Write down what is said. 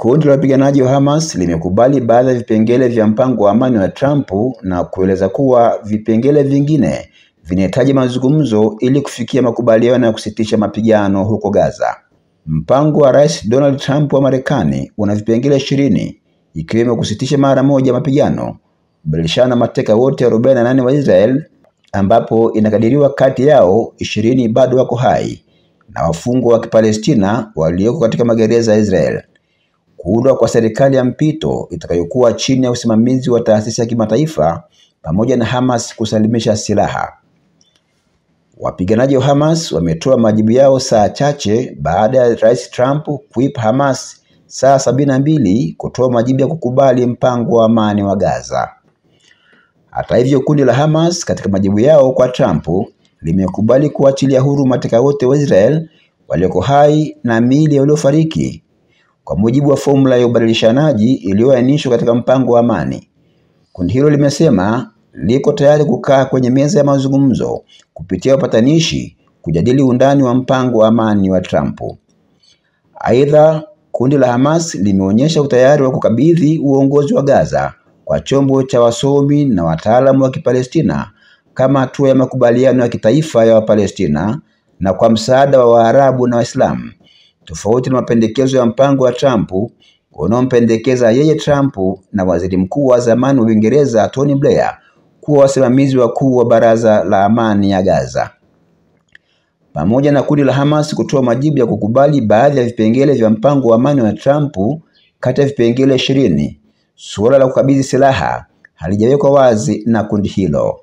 Kundi la wapiganaji wa Hamas limekubali baadhi ya vipengele vya mpango wa amani wa Trump na kueleza kuwa vipengele vingine vinahitaji mazungumzo ili kufikia makubaliano ya kusitisha mapigano huko Gaza. Mpango wa Rais Donald Trump wa Marekani una vipengele 20 ikiwemo kusitisha mara moja mapigano, kubadilishana mateka wote 48 wa Israel ambapo inakadiriwa kati yao 20 bado wako hai na wafungwa wa Kipalestina walioko katika magereza ya Israel. Kuundwa kwa serikali ya mpito itakayokuwa chini ya usimamizi wa taasisi ya kimataifa pamoja na Hamas kusalimisha silaha. Wapiganaji wa Hamas wametoa majibu yao saa chache baada ya Rais Trump kuipa Hamas saa 72 kutoa majibu ya kukubali mpango wa amani wa Gaza. Hata hivyo, kundi la Hamas katika majibu yao kwa Trump limekubali kuachilia huru mateka wote wa Israel walioko hai na miili ya waliofariki kwa mujibu wa formula ya ubadilishanaji iliyoainishwa katika mpango wa amani. Kundi hilo limesema liko tayari kukaa kwenye meza ya mazungumzo kupitia upatanishi kujadili undani wa mpango wa amani wa Trump. Aidha, kundi la Hamas limeonyesha utayari wa kukabidhi uongozi wa Gaza kwa chombo cha wasomi na wataalamu wa Kipalestina kama hatua ya makubaliano ya kitaifa ya Wapalestina na kwa msaada wa Waarabu na Waislamu, tofauti na mapendekezo ya mpango wa Trump unaompendekeza yeye Trump na waziri mkuu wa zamani wa Uingereza Tony Blair kuwa wasimamizi wakuu wa baraza la amani ya Gaza. Pamoja na kundi la Hamas kutoa majibu ya kukubali baadhi ya vipengele vya mpango wa amani wa Trump kati ya vipengele 20, suala la kukabidhi silaha halijawekwa wazi na kundi hilo.